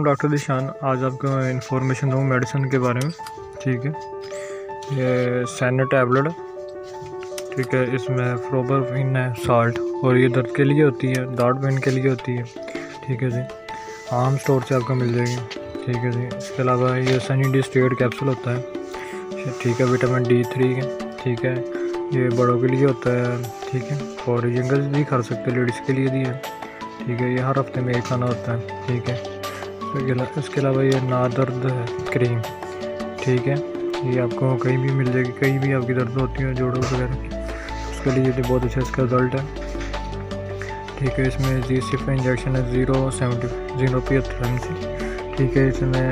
नाम डॉक्टर दिशान। आज आपको इन्फॉर्मेशन दूँ मेडिसिन के बारे में। ठीक है, ये सैनो टैबलेट है। ठीक है, इसमें फ्रोबरफिन है, साल्ट, और ये दर्द के लिए होती है, दाढ़ पेन के लिए होती है। ठीक है जी, आम स्टोर से आपको मिल जाएगी। ठीक है जी, इसके अलावा ये सनी डी स्टेट कैप्सूल होता है। ठीक है, विटामिन D3 है। ठीक है, ये बड़ों के लिए होता है। ठीक है, और यंगर्स भी खा सकते हैं, लेडीज़ के लिए भी है। ठीक है, ये हर हफ्ते में एक खाना होता है। ठीक है, इसके अलावा ये नादर्द है क्रीम। ठीक है, ये आपको कहीं भी मिल जाएगी, कहीं भी आपकी दर्द होती है जोड़ों वगैरह की, उसके लिए ये बहुत अच्छा इसका रिज़ल्ट है। ठीक है, इसमें सिर्फ इंजेक्शन है 0.75 mg। ठीक है, इसमें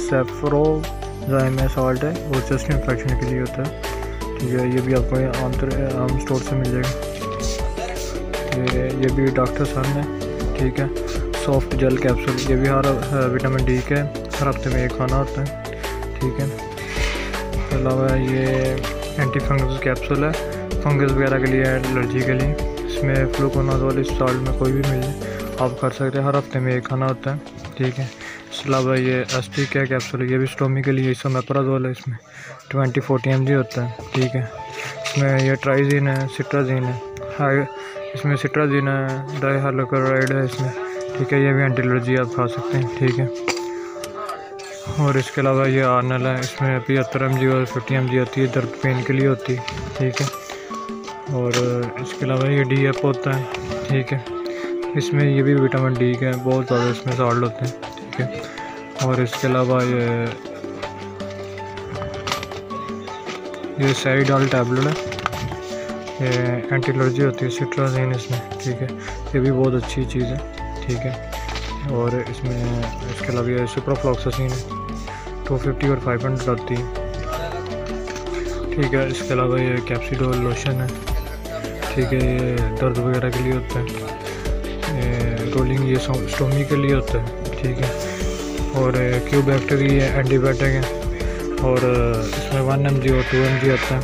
सेफ्रोजाइम साल्ट है और चेस्ट इन्फेक्शन के लिए होता है। ठीक है, ये भी आपको आम स्टोर से मिल जाएगा। ये भी डॉक्टर सन है। ठीक है, सॉफ्ट जेल कैप्सूल, ये भी हर विटामिन D के हर हफ्ते में एक खाना होता है। ठीक है, इसके अलावा ये एंटी फंगस कैप्सूल है, फंगस वगैरह के लिए, एलर्जी के लिए। इसमें फ्लूकोनाजोल इस साल्ट में कोई भी मिल जाए आप कर सकते हैं, हर हफ्ते में एक खाना होता है। ठीक है, इसके अलावा ये एस्टी के कैप्सूल है, ये भी स्टोमी के लिए, इसमेप्राजोल है, इसमें 20-40 mg होता है। ठीक है, इसमें ये ट्राइजीन है, सिट्राजीन है, इसमें सिट्राजीन है, डाइहाइड्रोक्लोराइड है इसमें। ठीक है, ये भी एंटी एलर्जी आप खा सकते हैं। ठीक है, और इसके अलावा ये आर्नल है, इसमें 75 mg और 50 mg होती है, दर्द पेन के लिए होती है। ठीक है, और इसके अलावा ये DF होता है। ठीक है, इसमें ये भी विटामिन D के बहुत ज़्यादा इसमें साल्ट होते हैं। ठीक है, और इसके अलावा ये सैरिडॉल टैबलेट है, ये एंटी एलर्जी होती है, सिट्राजीन इसमें। ठीक है, ये भी बहुत अच्छी चीज़ है। ठीक है, और इसमें इसके अलावा ये सुप्राफ्लॉक्सासिन है, 250 और 500 आती है। ठीक है, इसके अलावा ये कैप्सिडोल लोशन है। ठीक है, ये दर्द वगैरह के लिए होता है। रोलिंग ये स्टोमी के लिए होता है। ठीक है, और क्यूबैक्टर ये एंटीबायोटिक है, और इसमें 1 mg और 2 mg आता है।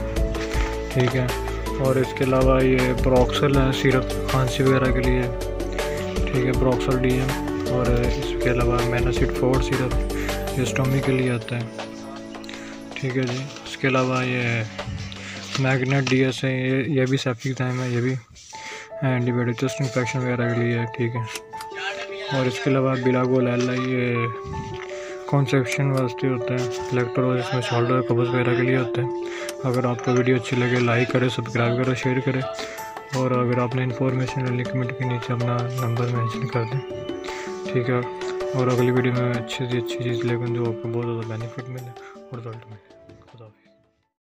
ठीक है, और इसके अलावा ये ब्रोक्सल है, सिरप खांसी वगैरह के लिए। ठीक है, ब्रोक्सल DM, और इसके अलावा मैनासिड 4 सिरप, ये स्टोमी के लिए आता है। ठीक है जी, इसके अलावा ये मैग्नेट DS है, ये भी सेप्टिक-टाइम है, ये भी एंटीबायोटिक चेस्ट इन्फेक्शन वगैरह के लिए है। ठीक है, और इसके अलावा बिलागोल L है, ये कॉन्सेप्शन वास्ते होता है, इलेक्ट्रोज इसमें शोल्डर कब्ज वगैरह के लिए होता है। अगर आपको वीडियो अच्छी लगे लाइक करें, सब्सक्राइब करें, शेयर करें, और अगर आपने इन्फॉर्मेशन लेनी कमेंट के नीचे अपना नंबर मेंशन कर दें। ठीक है, और अगली वीडियो में अच्छी से अच्छी चीज़ लेकर जो आपको बहुत ज़्यादा बेनिफिट मिले और रिजल्ट मिले। खुदा हाफिज़।